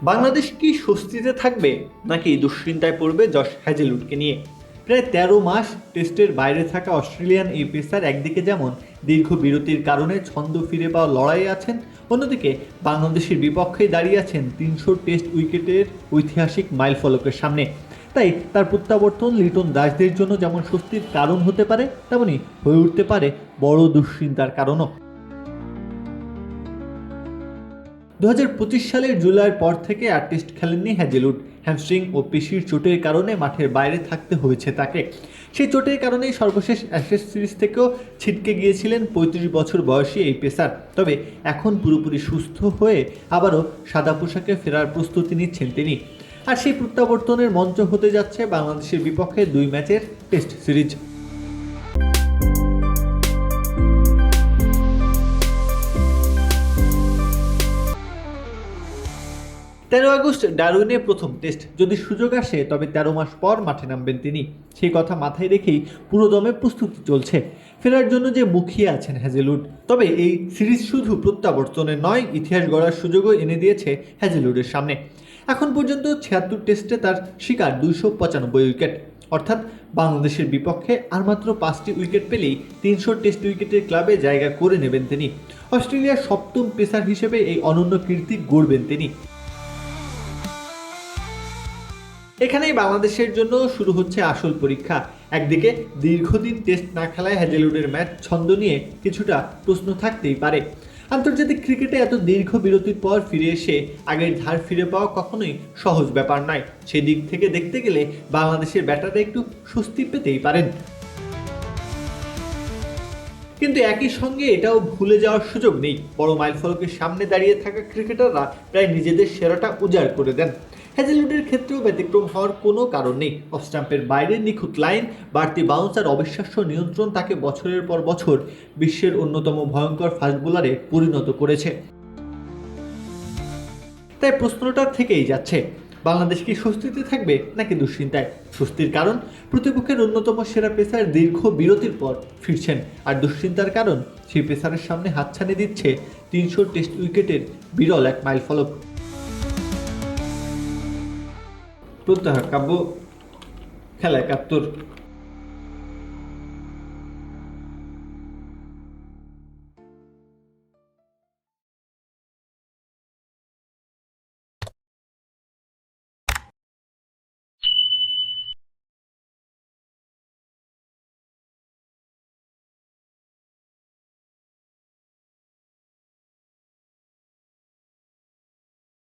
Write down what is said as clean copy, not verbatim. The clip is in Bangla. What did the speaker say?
বাংলাদেশ কি স্বস্তিতে থাকবে নাকি দুশ্চিন্তায় পড়বে জশ হ্যাজেলউডকে নিয়ে? প্রায় ১৩ মাস টেস্টের বাইরে থাকা অস্ট্রেলিয়ান এই পেসার একদিকে যেমন দীর্ঘ বিরতির কারণে ছন্দ ফিরে পাওয়া লড়াইয়ে আছেন, অন্যদিকে বাংলাদেশের বিপক্ষে দাঁড়িয়ে আছেন ৩০০ টেস্ট উইকেটের ঐতিহাসিক মাইলফলকের সামনে। তাই তার প্রত্যাবর্তন লিটন দাসদের জন্য যেমন স্বস্তির কারণ হতে পারে, তেমনি হয়ে উঠতে পারে বড় দুশ্চিন্তার কারণও। ২০২৫ সালের জুলাইয়ের পর থেকে আর টেস্ট খেলেননি হ্যাজেলউড। হ্যামস্ট্রিং ও পেশির চোটের কারণে মাঠের বাইরে থাকতে হয়েছে তাকে। সেই চোটের কারণেই সর্বশেষ অ্যাশেজ সিরিজ থেকেও ছিটকে গিয়েছিলেন ৩৫ বছর বয়সী এই পেসার। তবে এখন পুরোপুরি সুস্থ হয়ে আবারও সাদা পোশাকে ফেরার প্রস্তুতি নিচ্ছেন তিনি। আর সেই প্রত্যাবর্তনের মঞ্চ হতে যাচ্ছে বাংলাদেশের বিপক্ষে ২ ম্যাচের টেস্ট সিরিজ। ১৩ আগস্ট ডারউইনে প্রথম টেস্ট, যদি সুযোগ আসে তবে ১৩ মাস পর মাঠে নামবেন তিনি। সেই কথা মাথায় রেখেই পুরোদমে প্রস্তুতি চলছে। ফেরার জন্য যে মুখিয়ে আছেন হ্যাজেলউড। তবে এই সিরিজ শুধু প্রত্যাবর্তনের নয়, ইতিহাস গড়ার সুযোগও এনে দিয়েছে হ্যাজেলউডের সামনে। এখন পর্যন্ত ৭৬ টেস্টে তার শিকার ২৯৫ উইকেট, অর্থাৎ বাংলাদেশের বিপক্ষে আর মাত্র ৫টি উইকেট পেলেই ৩০০ টেস্ট উইকেটের ক্লাবে জায়গা করে নেবেন তিনি। অস্ট্রেলিয়ার সপ্তম পেসার হিসেবে এই অনন্য কীর্তি গড়বেন তিনি। এখানেই বাংলাদেশের জন্য শুরু হচ্ছে আসল পরীক্ষা। একদিকে দীর্ঘদিন টেস্ট না খেলায় হ্যাজেলউডের ম্যাচ ছন্দ নিয়ে কিছুটা প্রশ্ন থাকতেই পারে। আন্তর্জাতিক ক্রিকেটে এত দীর্ঘ বিরতির পর ফিরে এসে আগের ধার ফিরে পাওয়া কখনোই সহজ ব্যাপার নয়। সেদিক থেকে দেখতে গেলে বাংলাদেশের ব্যাটাররা একটু স্বস্তি পেতেই পারেন। কিন্তু একই সঙ্গে এটাও ভুলে যাওয়ার সুযোগ নেই, বড় মাইলফলকের সামনে দাঁড়িয়ে থাকা ক্রিকেটাররা প্রায় নিজেদের সেরাটা উজাড় করে দেন। হ্যাজেলউডের ক্ষেত্রেও ব্যতিক্রম হওয়ার কোনো কারণ নেই। অফ স্টাম্পের বাইরে নিখুঁত লাইন, বাড়তি বাউন্স আর অবিশ্বাস্য নিয়ন্ত্রণ তাকে বছরের পর বছর বিশ্বের অন্যতম ভয়ঙ্কর ফাস্ট বোলারে পরিণত করেছে। তাই প্রশ্নটা থেকেই যাচ্ছে, বাংলাদেশ কি স্বস্তিতে থাকবে নাকি দুশ্চিন্তায়? স্বস্তির কারণ, প্রতিপক্ষের অন্যতম সেরা পেসার দীর্ঘ বিরতির পর ফিরছেন। আর দুশ্চিন্তার কারণ, সেই পেসারের সামনে হাতছানি দিচ্ছে ৩০০ টেস্ট উইকেটের বিরল এক মাইলফলক। প্রত্যাহার কাব্য, খেলা ৭১।